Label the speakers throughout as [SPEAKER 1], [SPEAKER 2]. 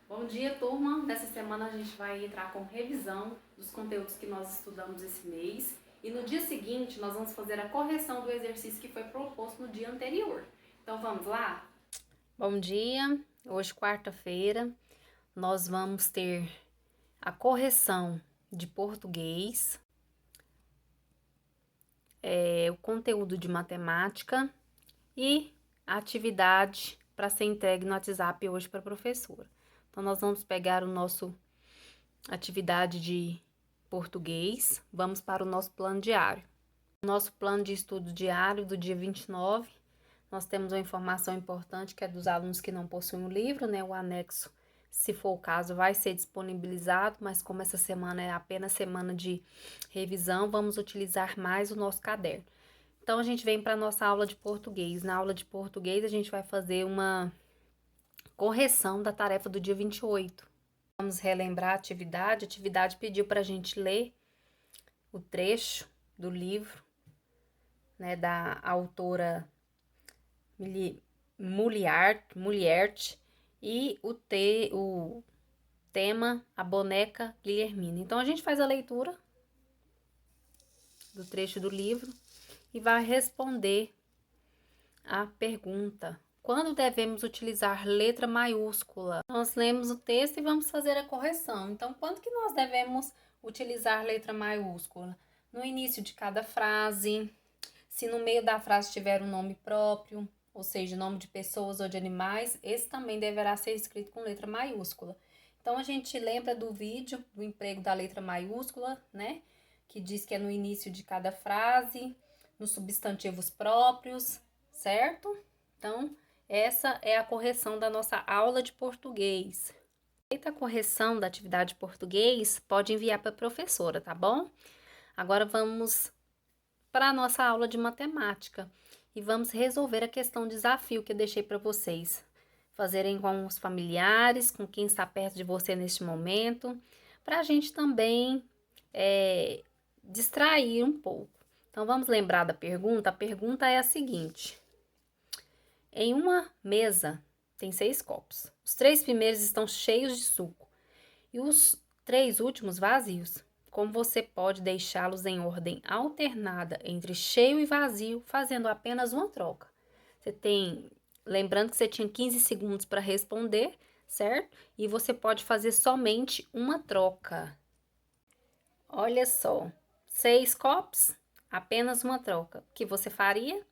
[SPEAKER 1] Bom dia, turma! Nessa semana a gente vai entrar com revisão dos conteúdos que nós estudamos esse mês e no dia seguinte nós vamos fazer a correção do exercício que foi proposto no dia anterior. Então vamos lá? Bom dia! Hoje, quarta-feira, nós vamos ter a correção de português, o conteúdo de matemática e a atividade para ser entregue no WhatsApp hoje para a professora. Então, nós vamos pegar o nosso atividade de português, vamos para o nosso plano diário. O nosso plano de estudo diário do dia 29, nós temos uma informação importante que é dos alunos que não possuem o livro, né? O anexo, se for o caso, vai ser disponibilizado, mas como essa semana é apenas semana de revisão, vamos utilizar mais o nosso caderno. Então, a gente vem para a nossa aula de português. Na aula de português, a gente vai fazer uma correção da tarefa do dia 28. Vamos relembrar a atividade. A atividade pediu para a gente ler o trecho do livro, né, da autora Muliart e o tema A Boneca Guilhermina. Então, a gente faz a leitura do trecho do livro e vai responder a pergunta: quando devemos utilizar letra maiúscula? Nós lemos o texto e vamos fazer a correção. Então, quando que nós devemos utilizar letra maiúscula? No início de cada frase, se no meio da frase tiver um nome próprio, ou seja, nome de pessoas ou de animais, esse também deverá ser escrito com letra maiúscula. Então, a gente lembra do vídeo do emprego da letra maiúscula, né? Que diz que é no início de cada frase, nos substantivos próprios, certo? Então, essa é a correção da nossa aula de português. Feita a correção da atividade de português, pode enviar para a professora, tá bom? Agora vamos para a nossa aula de matemática e vamos resolver a questão desafio que eu deixei para vocês fazerem com os familiares, com quem está perto de você neste momento, para a gente também distrair um pouco. Então, vamos lembrar da pergunta? A pergunta é a seguinte: em uma mesa tem 6 copos. Os 3 primeiros estão cheios de suco e os 3 últimos vazios. Como você pode deixá-los em ordem alternada entre cheio e vazio, fazendo apenas uma troca? Lembrando que você tinha 15 segundos para responder, certo? E você pode fazer somente uma troca. Olha só, 6 copos, apenas uma troca. O que você faria?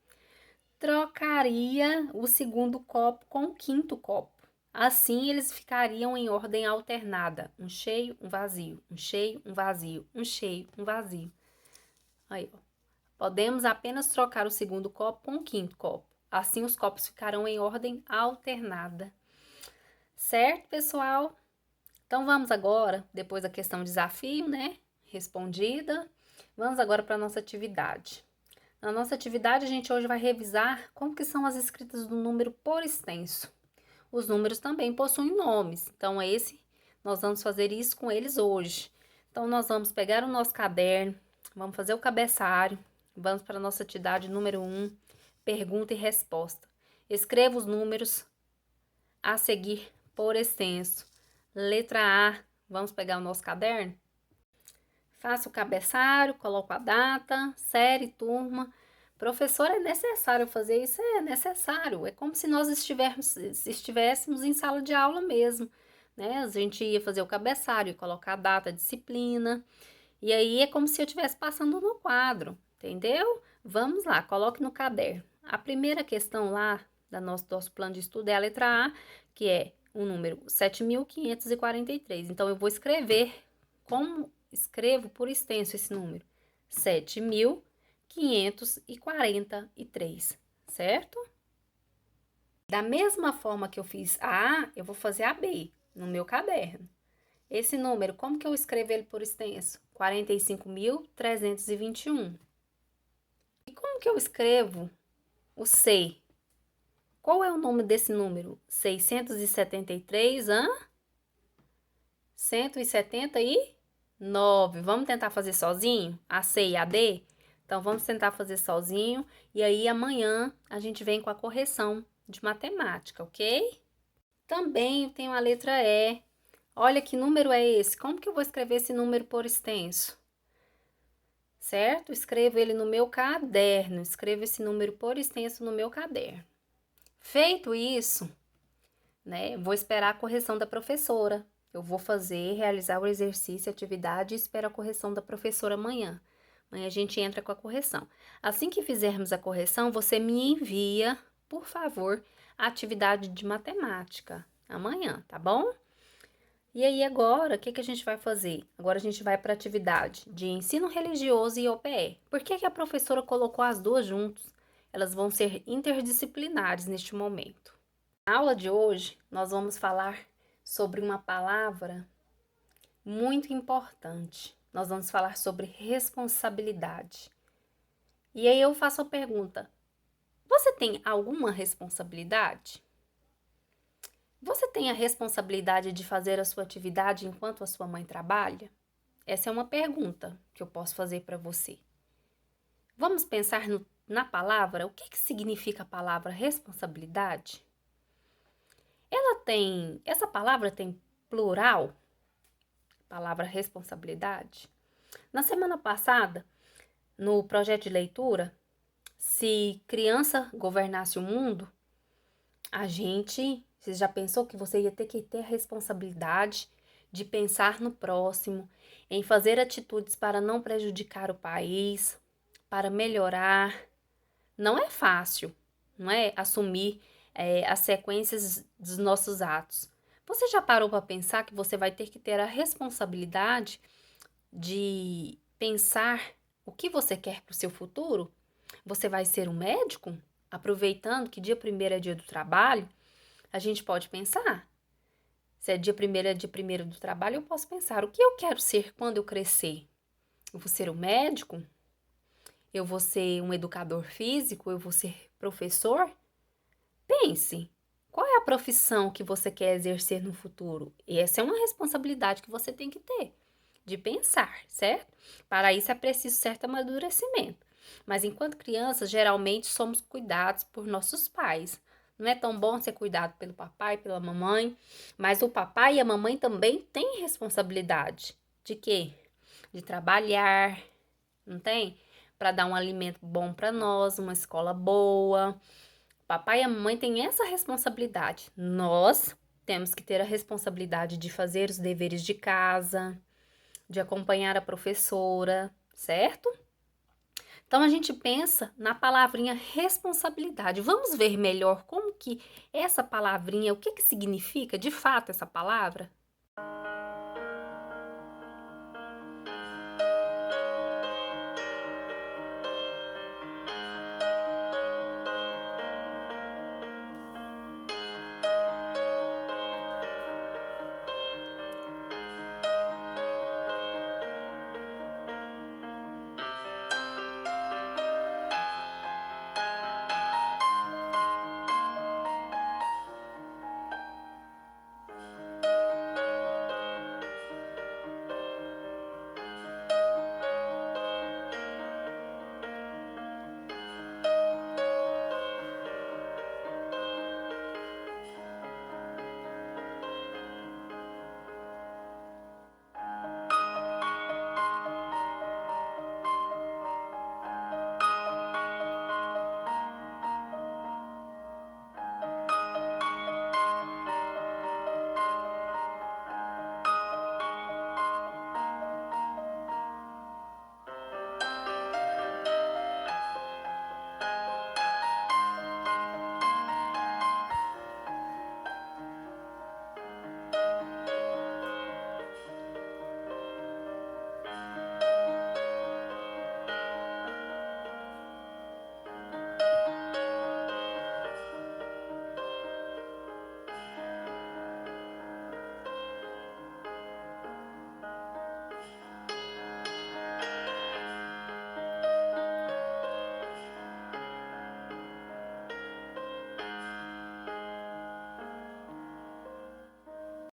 [SPEAKER 1] Trocaria o segundo copo com o quinto copo. Assim, eles ficariam em ordem alternada. Um cheio, um vazio, um cheio, um vazio, um cheio, um vazio. Aí, ó. Podemos apenas trocar o segundo copo com o quinto copo. Assim, os copos ficarão em ordem alternada. Certo, pessoal? Então, vamos agora, depois da questão desafio, né? Respondida. Vamos agora para a nossa atividade. Na nossa atividade, a gente hoje vai revisar como que são as escritas do número por extenso. Os números também possuem nomes, então nós vamos fazer isso com eles hoje. Então, nós vamos pegar o nosso caderno, vamos fazer o cabeçalho, vamos para a nossa atividade número 1, pergunta e resposta. Escreva os números a seguir por extenso. Letra A, vamos pegar o nosso caderno? Faça o cabeçalho, coloco a data, série, turma. Professor, é necessário fazer isso? É necessário. É como se nós estivéssemos em sala de aula mesmo, né? A gente ia fazer o cabeçalho, colocar a data, a disciplina. E aí é como se eu estivesse passando no quadro, entendeu? Vamos lá, coloque no caderno. A primeira questão lá do nosso plano de estudo é a letra A, que é o número 7.543. Então, eu vou escrever como escrevo por extenso esse número, 7.543, certo? Da mesma forma que eu fiz a A, eu vou fazer a B no meu caderno. Esse número, como que eu escrevo ele por extenso? 45.321. E como que eu escrevo o C? Qual é o nome desse número? 673, 179. Vamos tentar fazer sozinho? A C e a D? Então, vamos tentar fazer sozinho. E aí, amanhã, a gente vem com a correção de matemática, ok? Também tem a letra E, Olha que número é esse. Como que eu vou escrever esse número por extenso? Certo? Escrevo ele no meu caderno. Escrevo esse número por extenso no meu caderno. Feito isso, né? Vou esperar a correção da professora. Eu vou realizar o exercício, a atividade e espero a correção da professora amanhã. Amanhã a gente entra com a correção. Assim que fizermos a correção, você me envia, por favor, a atividade de matemática amanhã, tá bom? E aí agora, o que a gente vai fazer? Agora a gente vai para a atividade de ensino religioso e OPE. Por que a professora colocou as duas juntos? Elas vão ser interdisciplinares neste momento. Na aula de hoje, nós vamos falar sobre uma palavra muito importante. Nós vamos falar sobre responsabilidade. E aí eu faço a pergunta: você tem alguma responsabilidade? Você tem a responsabilidade de fazer a sua atividade enquanto a sua mãe trabalha? Essa é uma pergunta que eu posso fazer para você. Vamos pensar na palavra? O que significa a palavra responsabilidade? Essa palavra tem plural? Palavra responsabilidade? Na semana passada, no projeto de leitura, se criança governasse o mundo, você já pensou que você ia ter que ter a responsabilidade de pensar no próximo, em fazer atitudes para não prejudicar o país, para melhorar? Não é fácil, não é? Assumir as sequências dos nossos atos. Você já parou para pensar que você vai ter que ter a responsabilidade de pensar o que você quer para o seu futuro? Você vai ser um médico? Aproveitando que dia 1º é dia do trabalho, a gente pode pensar. Se é dia 1º é dia 1º do trabalho, eu posso pensar: o que eu quero ser quando eu crescer? Eu vou ser um médico? Eu vou ser um educador físico? Eu vou ser professor? Pense. Qual é a profissão que você quer exercer no futuro? E essa é uma responsabilidade que você tem que ter, de pensar, certo? Para isso é preciso certo amadurecimento. Mas enquanto crianças, geralmente somos cuidados por nossos pais. Não é tão bom ser cuidado pelo papai, pela mamãe, mas o papai e a mamãe também têm responsabilidade. De quê? De trabalhar, não tem? Para dar um alimento bom para nós, uma escola boa. Papai e a mamãe têm essa responsabilidade. Nós temos que ter a responsabilidade de fazer os deveres de casa, de acompanhar a professora, certo? Então a gente pensa na palavrinha responsabilidade. Vamos ver melhor como que essa palavrinha, o que significa de fato essa palavra?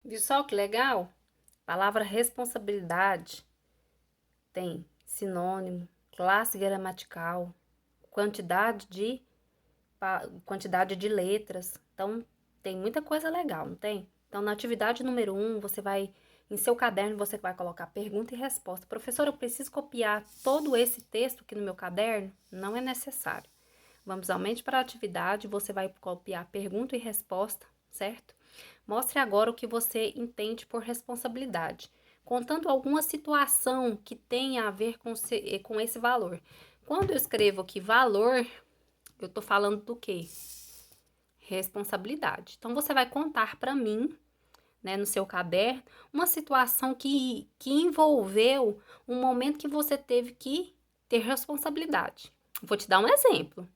[SPEAKER 1] Viu só que legal? Palavra responsabilidade tem sinônimo, classe gramatical, quantidade de letras. Então, tem muita coisa legal, não tem? Então, na atividade número 1, em seu caderno, você vai colocar pergunta e resposta. Professora, eu preciso copiar todo esse texto aqui no meu caderno? Não é necessário. Vamos aumente para a atividade, você vai copiar pergunta e resposta, certo? Mostre agora o que você entende por responsabilidade, contando alguma situação que tenha a ver com esse valor. Quando eu escrevo aqui valor, eu tô falando do quê? Responsabilidade. Então, você vai contar para mim, né, no seu caderno, uma situação que envolveu um momento que você teve que ter responsabilidade. Vou te dar um exemplo.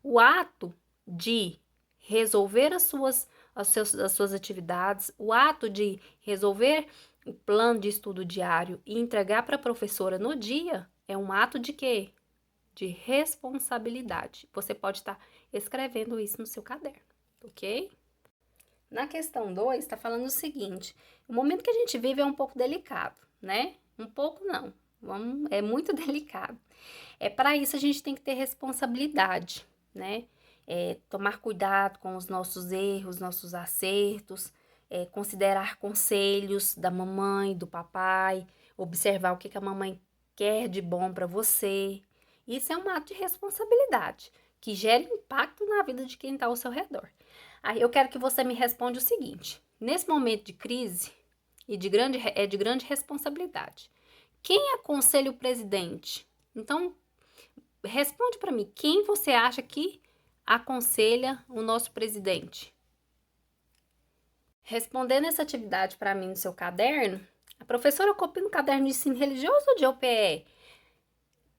[SPEAKER 1] O ato de resolver as suas atividades, o ato de resolver o plano de estudo diário e entregar para a professora no dia, é um ato de quê? De responsabilidade. Você pode estar escrevendo isso no seu caderno, ok? Na questão 2, está falando o seguinte: o momento que a gente vive é um pouco delicado, né? Um pouco não, é muito delicado. Para isso a gente tem que ter responsabilidade, né? Tomar cuidado com os nossos erros, nossos acertos, considerar conselhos da mamãe, do papai, observar o que a mamãe quer de bom para você. Isso é um ato de responsabilidade que gera impacto na vida de quem está ao seu redor. Aí eu quero que você me responda o seguinte: nesse momento de crise e de grande responsabilidade, quem aconselha o presidente? Então, responde para mim, quem você acha que aconselha o nosso presidente? Respondendo essa atividade para mim no seu caderno, a professora copia no caderno de ensino religioso ou de OPE?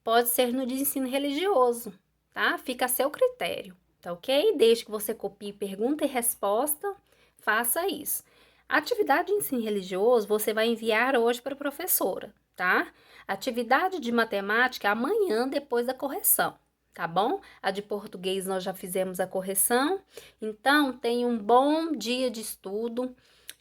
[SPEAKER 1] Pode ser no de ensino religioso, tá? Fica a seu critério, tá ok? Desde que você copie pergunta e resposta, faça isso. A atividade de ensino religioso você vai enviar hoje para a professora, tá? Atividade de matemática amanhã depois da correção, tá bom? A de português nós já fizemos a correção, então tenha um bom dia de estudo,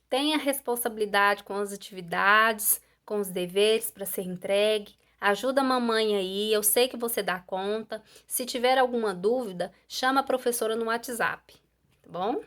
[SPEAKER 1] tenha responsabilidade com as atividades, com os deveres para ser entregue. Ajuda a mamãe aí, eu sei que você dá conta. Se tiver alguma dúvida, chama a professora no WhatsApp, tá bom?